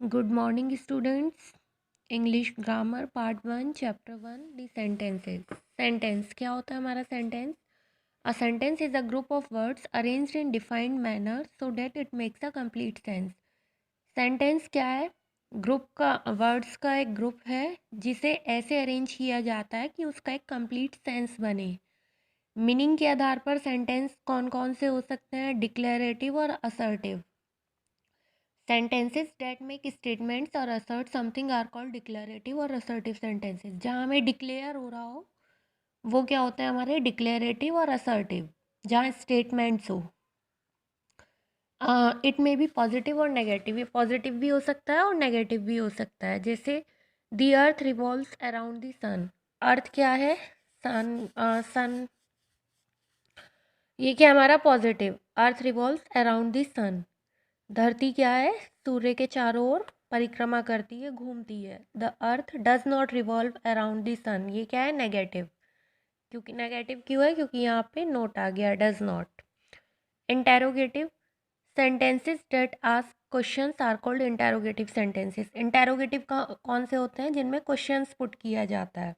Good morning, students. English grammar part 1 chapter 1 the sentences. Sentence क्या होता है हमारा sentence? A sentence is a group of words arranged in defined manner so that it makes a complete sense. Sentence क्या है? Group का words का एक group है जिसे ऐसे अरेंज किया जाता है कि उसका एक कंप्लीट सेंस बने. मीनिंग के आधार पर सेंटेंस कौन कौन से हो सकते हैं? डिक्लेरेटिव और assertive. Sentences that make statements or assert something are called declarative or assertive sentences. जहाँ हमें डिक्लेयर हो रहा हो वो क्या होते हैं हमारे डिक्लेरेटिव और असर्टिव. जहाँ स्टेटमेंट्स हो इट मे बी पॉजिटिव और नेगेटिव. ये पॉजिटिव भी हो सकता है और नेगेटिव भी हो सकता है. जैसे the earth revolves around the sun. Earth क्या है? सन. सन ये क्या हमारा positive. Earth revolves around the sun. धरती क्या है? सूर्य के चारों ओर परिक्रमा करती है, घूमती है. The earth does not revolve around the sun. ये क्या है? नेगेटिव. क्योंकि नेगेटिव क्यों है? क्योंकि यहाँ पे नोट आ गया, does not. Interrogative sentences that ask questions are called interrogative sentences. Interrogative का कौन से होते हैं? जिनमें क्वेश्चंस पुट किया जाता है.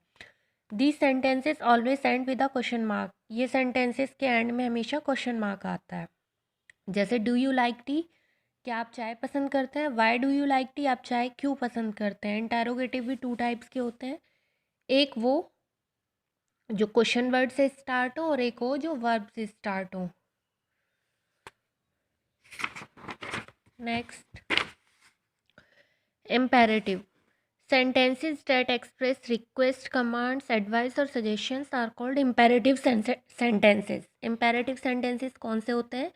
दी sentences always and with a question mark. ये सेंटेंसेस के एंड में हमेशा क्वेश्चन मार्क आता है. जैसे डू यू लाइक टी. क्या आप चाय पसंद करते हैं? Why do you like T. आप चाय क्यों पसंद करते हैं? इंटेरोगेटिव भी टू टाइप्स के होते हैं. एक वो जो क्वेश्चन वर्ड से स्टार्ट हो और एक हो जो वर्ब से स्टार्ट हो. Next, imperative sentences that express request, commands, advice और suggestions are called imperative sentences. imperative sentences कौन से होते हैं?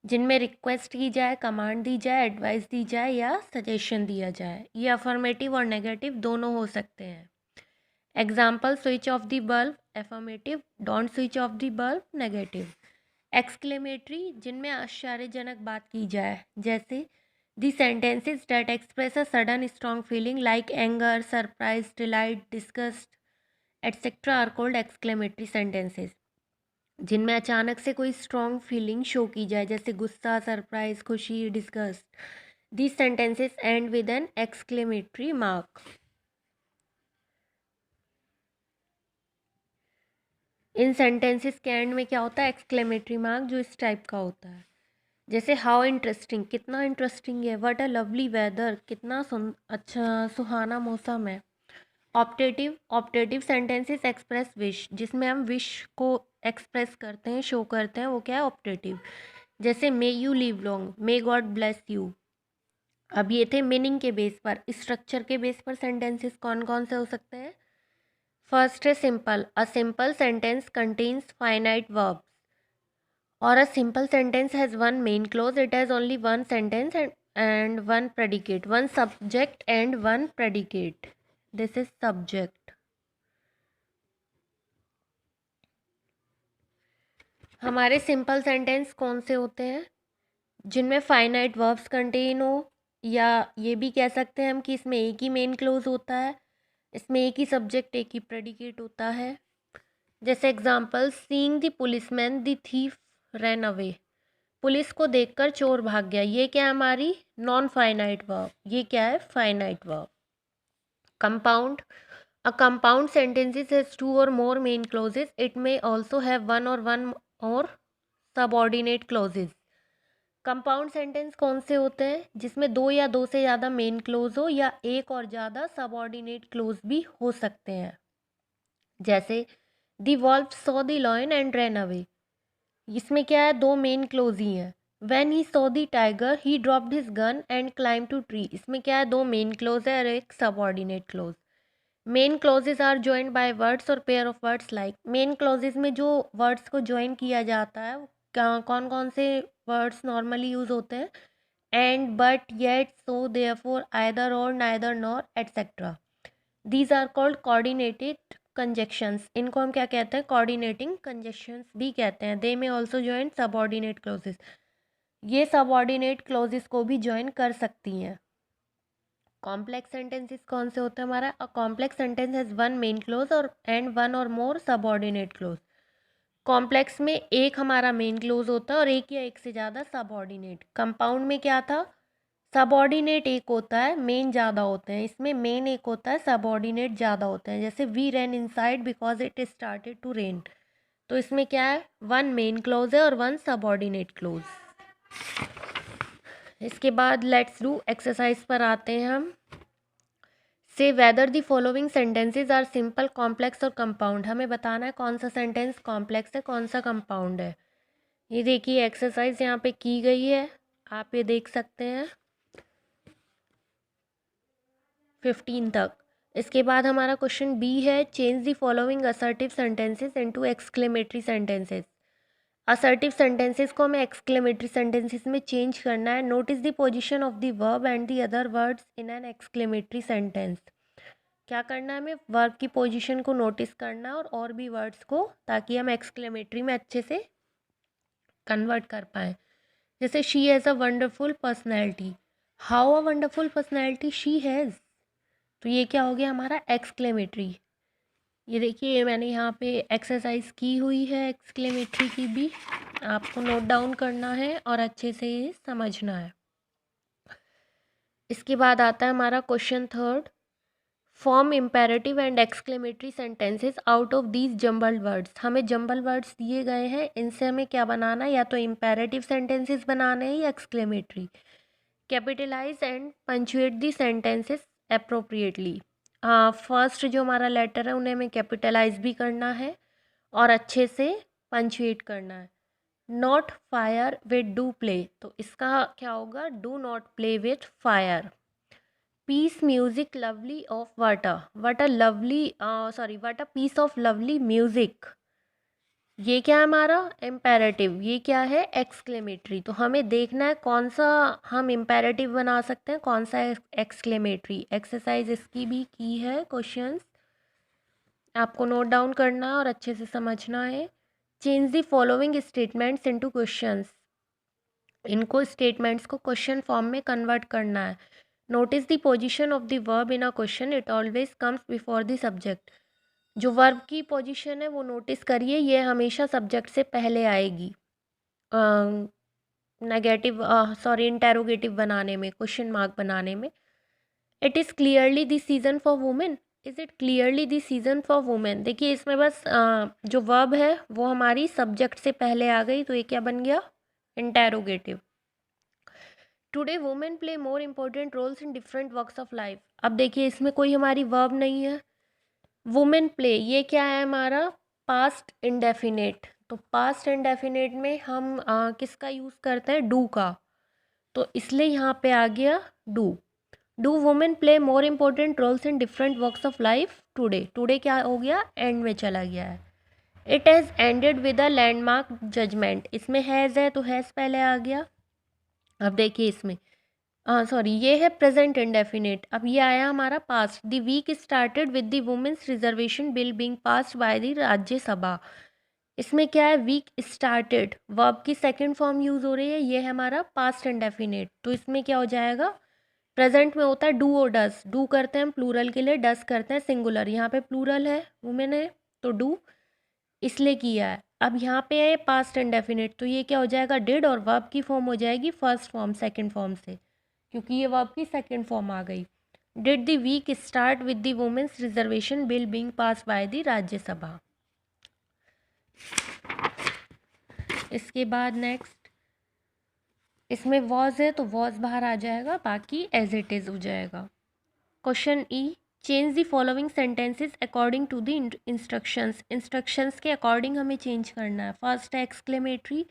जिनमें रिक्वेस्ट की जाए, कमांड दी जाए, एडवाइस दी जाए या सजेशन दिया जाए. ये अफर्मेटिव और नेगेटिव दोनों हो सकते हैं. Example, switch off the bulb affirmative, don't switch off the bulb negative. Exclamatory जिनमें आश्चर्यजनक बात की जाए, जैसे the sentences that express a sudden strong feeling like anger, surprise, delight, disgust etcetera are called exclamatory sentences. जिनमें अचानक से कोई स्ट्रॉन्ग फीलिंग शो की जाए, जैसे गुस्सा, सरप्राइज, खुशी, disgust. These sentences end with an exclamatory mark. इन सेंटेंसेस के एंड में क्या होता है? एक्सक्लेमेटरी मार्क, जो इस टाइप का होता है. जैसे हाउ इंटरेस्टिंग, कितना इंटरेस्टिंग है. व्हाट अ लवली वेदर, कितना अच्छा सुहाना मौसम है. Optative, optative sentences express wish, जिसमें हम विश को एक्सप्रेस करते हैं, शो करते हैं, वो क्या है? ऑप्टेटिव. जैसे may you live long, may God bless you. अब ये थे मीनिंग के बेस पर. स्ट्रक्चर के बेस पर सेंटेंसेस कौन कौन से हो सकते हैं? फर्स्ट है simple. A simple sentence contains finite verbs. Or a simple sentence has one main clause. It has only one sentence and one predicate, one subject and one predicate. This is subject. हमारे simple sentence कौन से होते हैं? जिनमें finite verbs contain हो, या ये भी कह सकते हैं हम कि इसमें एक ही मेन क्लोज होता है, इसमें एक ही सब्जेक्ट, एक ही प्रेडिकेट होता है. जैसे example, seeing the policeman the thief ran away. Police को देखकर चोर भाग गया. ये क्या है? हमारी नॉन फाइनाइट वर्ब. ये क्या है? Finite verb. Compound. A compound sentences has two or more main clauses. It may also have one or subordinate clauses. Compound sentence कौन से होते हैं? जिसमें दो या दो से ज़्यादा मेन क्लोज हो या एक और ज़्यादा सबऑर्डिनेट क्लोज भी हो सकते हैं. जैसे the wolf saw the lion and ran away. इसमें क्या है? दो मेन क्लोज ही हैं. When he saw the tiger he dropped his gun and climb to tree. इसमें क्या है? दो मेन क्लोज है और एक subordinate clause. Main clauses are joined by words और pair of words like. Main clauses में जो वर्ड्स को ज्वाइन किया जाता है, कौन कौन से वर्ड्स नॉर्मली यूज होते हैं? And, but, yet, so, therefore, either or, neither, nor etcetera. These are called coordinated conjunctions. इनको हम क्या कहते हैं? कोऑर्डिनेटिंग कंजक्शंस भी कहते हैं. दे में ऑल्सो ज्वाइन सबऑर्डिनेट क्लोजेस. ये सबऑर्डिनेट क्लोजेस को भी ज्वाइन कर सकती हैं. कॉम्प्लेक्स सेंटेंसेस कौन से होते हैं हमारा? A complex sentence has one main close और एंड वन और मोर सबऑर्डिनेट क्लोज. कॉम्प्लेक्स में एक हमारा मेन क्लोज होता है और एक या एक से ज़्यादा सबऑर्डिनेट. कंपाउंड में क्या था? सबऑर्डिनेट एक होता है, मेन ज़्यादा होते हैं। इसमें मेन एक होता है, सबऑर्डिनेट ज़्यादा होते हैं। जैसे we ran inside because it started to rain, तो इसमें क्या है, वन मेन क्लोज है और वन सबऑर्डिनेट क्लोज। इसके बाद लेट्स डू एक्सरसाइज पर आते हैं हम। Say whether the following sentences are simple, complex और कंपाउंड। हमें बताना है कौन सा सेंटेंस कॉम्प्लेक्स है, कौन सा कंपाउंड है। ये देखिए एक्सरसाइज यहाँ पे की गई है, आप ये देख सकते हैं 15 तक। इसके बाद हमारा क्वेश्चन बी है, change the following assertive sentences into exclamatory sentences. Assertive sentences को हमें एक्सक्लेमेटरी सेंटेंसेस में चेंज करना है। Notice the position of the verb and the other words in an exclamatory sentence. क्या करना है, हमें वर्ब की पोजीशन को नोटिस करना है और भी वर्ड्स को, ताकि हम एक्सक्लेमेटरी में अच्छे से कन्वर्ट कर पाएँ। जैसे she has a wonderful personality, how a wonderful personality she has, तो ये क्या हो गया हमारा एक्सक्लेमेटरी। ये देखिए मैंने यहाँ पे एक्सरसाइज की हुई है एक्सक्लेमेटरी की भी, आपको नोट डाउन करना है और अच्छे से ये समझना है। इसके बाद आता है हमारा question third, form imperative and exclamatory sentences out of these jumbled words. हमें जम्बल वर्ड्स दिए गए हैं, इनसे हमें क्या बनाना है, या तो इम्पेरेटिव सेंटेंसेस बनाने हैं या exclamatory. Capitalize and punctuate the sentences appropriately. First जो हमारा लेटर है उन्हें हमें कैपिटलाइज भी करना है और अच्छे से पंचुएट करना है। Not fire with do play, तो इसका क्या होगा, do not play with fire. Piece music lovely of water, what a lovely sorry what a piece of lovely music, ये क्या है हमारा इम्पेरेटिव, ये क्या है एक्सक्लेमेटरी। तो हमें देखना है कौन सा हम इम्पेरेटिव बना सकते हैं, कौन सा एक्सक्लेमेटरी। एक्सरसाइज इसकी भी की है, क्वेश्चंस आपको नोट डाउन करना है और अच्छे से समझना है। Change the following statements into questions, इनको स्टेटमेंट्स को क्वेश्चन फॉर्म में कन्वर्ट करना है। Notice the position of the verb in a question, it always comes before the subject. जो वर्ब की पोजीशन है वो नोटिस करिए, ये हमेशा सब्जेक्ट से पहले आएगी। नेगेटिव सॉरी इंटेरोगेटिव बनाने में, क्वेश्चन मार्क बनाने में। It is clearly the season for women, is it clearly the season for women. देखिए इसमें बस जो वर्ब है वो हमारी सब्जेक्ट से पहले आ गई, तो ये क्या बन गया interrogative. Today women play more important roles in different works of life. अब देखिए इसमें कोई हमारी वर्ब नहीं है। वुमेन प्ले ये क्या है हमारा पास्ट इंडेफिनेट, तो पास्ट इंडेफिनेट में हम किसका यूज़ करते हैं, डू का, तो इसलिए यहाँ पे आ गया do. Do women play more important roles in different works of life today, today क्या हो गया एंड में चला गया है। It has ended with a landmark judgment, इसमें हैज़ है तो हैज़ पहले आ गया। अब देखिए इसमें सॉरी ये है प्रेजेंट इंडेफिनेट, अब ये आया हमारा past. The week started with the women's reservation bill being passed by the Rajya Sabha. इसमें क्या है वीक स्टार्टेड, वर्ब की सेकंड फॉर्म यूज़ हो रही है, ये है हमारा पास्ट इंडेफिनेट, तो इसमें क्या हो जाएगा, प्रेजेंट में होता है डू और डस। डू करते हैं हम प्लूरल के लिए, डस करते हैं सिंगुलर, यहाँ पे प्लूरल है वुमेन है तो डू इसलिए किया है। अब यहाँ पे है पास्ट इंडेफिनेट, तो ये क्या हो जाएगा डिड, और वर्ब की फॉर्म हो जाएगी फर्स्ट फॉर्म सेकंड फॉर्म से, क्योंकि ये वर्ब की सेकंड फॉर्म आ गई। Did the week start with the women's reservation bill being pass by the Rajya Sabha. इसके बाद नेक्स्ट इसमें वॉज है तो वॉज बाहर आ जाएगा, बाकी एज इट इज़ हो जाएगा। Question E, change the following sentences according to the instructions. Instructions के अकॉर्डिंग हमें चेंज करना है। फर्स्ट है एक्सक्लेमेटरी,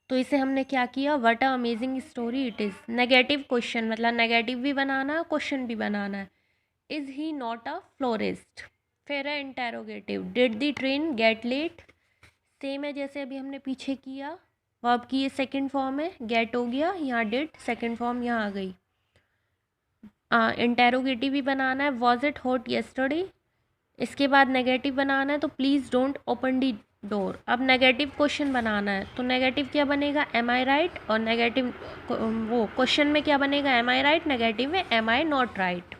तो इसे हमने क्या किया, what a amazing story it is. Negative question मतलब नेगेटिव भी बनाना है क्वेश्चन भी बनाना है। Is he not a florist. फिर है interrogative, did the train get late, same है जैसे अभी हमने पीछे किया। वर्ब की ये सेकंड फॉर्म है, गेट हो गया, यहाँ डिड सेकंड फॉर्म यहाँ आ गई। इंटेरोगेटिव भी बनाना है, वॉज इट हॉट येस्टरडे। इसके बाद नेगेटिव बनाना है, तो please don't open the door. अब नेगेटिव क्वेश्चन बनाना है, तो नेगेटिव क्या बनेगा एम आई राइट, और नेगेटिव वो क्वेश्चन में क्या बनेगा एम आई राइट, नेगेटिव में एम आई नॉट राइट।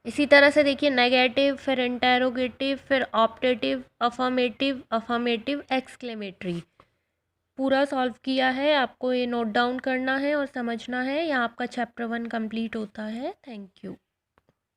इसी तरह से देखिए नेगेटिव, फिर इंटेरोगेटिव, फिर ऑप्टेटिव, अफर्मेटिव, अफर्मेटिव, एक्सक्लेमेटरी। पूरा सॉल्व किया है, आपको ये नोट डाउन करना है और समझना है। यहाँ आपका चैप्टर 1 कंप्लीट होता है। Thank you.